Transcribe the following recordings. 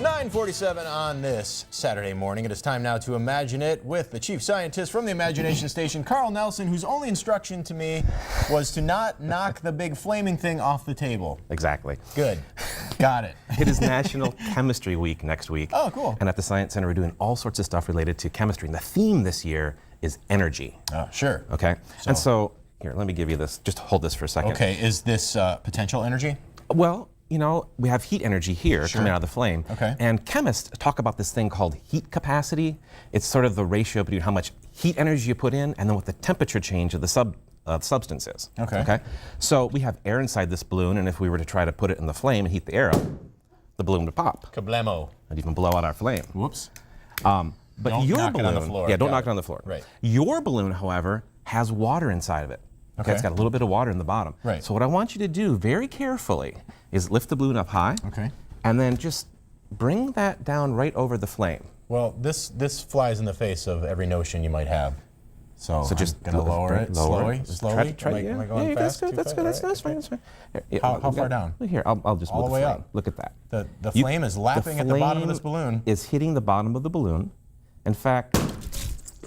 9:47 on this Saturday morning. It is time now to Imagine It with the chief scientist from the Imagination Station, Carl Nelson, whose only instruction to me was to not knock the big flaming thing off the table. Exactly. Good. Got it. It is National Chemistry Week next week. Oh, cool. And at the Science Center, we're doing all sorts of stuff related to chemistry. And the theme this year is energy. Oh, sure. Okay? And so, here, let me give you this. Just hold this for a second. Okay, is this potential energy? Well, you know, we have heat energy here coming out of the flame. Okay. And chemists talk about this thing called heat capacity. It's sort of the ratio between how much heat energy you put in and then what the temperature change of the substance is. Okay. So we have air inside this balloon, and if we were to try to put it in the flame and heat the air up, the balloon would pop. Kablamo. And even blow out our flame. Whoops. But Don't your knock balloon, it on the floor. yeah, don't Got knock it. it on the floor. Right. Your balloon, however, has water inside of it. Okay. It's got a little bit of water in the bottom. Right. So what I want you to do very carefully is lift the balloon up high. Okay. And then just bring that down right over the flame. Well, this flies in the face of every notion you might have. So just I'm gonna lower it slowly. Slowly. Am I going fast? That's good. Too That's fast? good. That's All nice. right, That's fine. okay. How far down? Here, I'll just All move the way flame. up. Look at that. The flame is lapping at the bottom of this balloon. Is hitting the bottom of the balloon. In fact,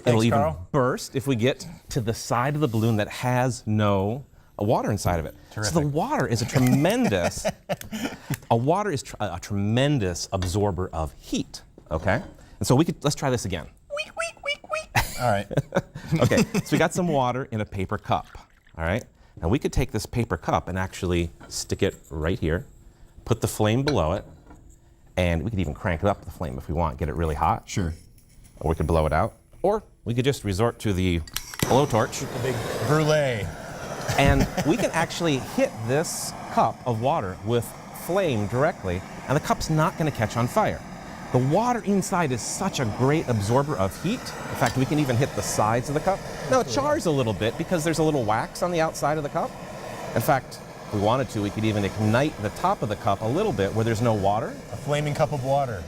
it'll even Carl. burst if we get to the side of the balloon that has no water inside of it. Terrific. So the water is a tremendous, a tremendous absorber of heat. Okay, and so let's try this again. All right. Okay, so we got some water in a paper cup. All right, now we could take this paper cup and actually stick it right here, put the flame below it, and we could even crank it up the flame if we want, get it really hot. Sure. Or we could blow it out, or we could just resort to the blowtorch. The big brulee. And we can actually hit this cup of water with flame directly, and the cup's not going to catch on fire. The water inside is such a great absorber of heat. In fact, we can even hit the sides of the cup. Now it chars a little bit because there's a little wax on the outside of the cup. In fact, if we wanted to, we could even ignite the top of the cup a little bit where there's no water. A flaming cup of water.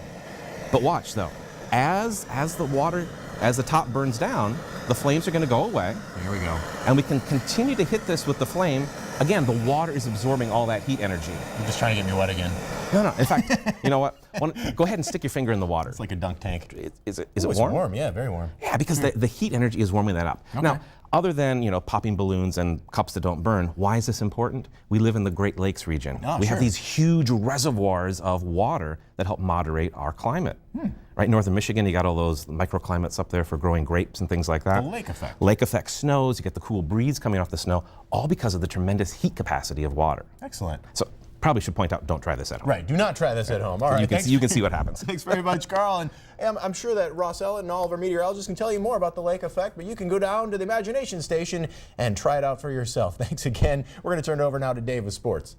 But watch though, as the top burns down, the flames are going to go away. Here we go. And we can continue to hit this with the flame. Again, the water is absorbing all that heat energy. You're just trying to get me wet again. No. In fact, you know what? Go ahead and stick your finger in the water. It's like a dunk tank. Is it It's warm? warm, yeah, very warm. Yeah, because the heat energy is warming that up. Okay. Now, other than popping balloons and cups that don't burn, why is this important? We live in the Great Lakes region. Oh, we have sure. these huge reservoirs of water that help moderate our climate. Right north of Michigan, you got all those microclimates up there for growing grapes and things like that. The lake effect. Lake effect snows, you get the cool breeze coming off the snow, all because of the tremendous heat capacity of water. Excellent. So probably should point out, don't try this at home. Right, do not try this at home. All right, You can see what happens. Thanks very much, Carl. And I'm sure that Ross Ellett and all of our meteorologists can tell you more about the lake effect, but you can go down to the Imagination Station and try it out for yourself. Thanks again. We're going to turn it over now to Dave with sports.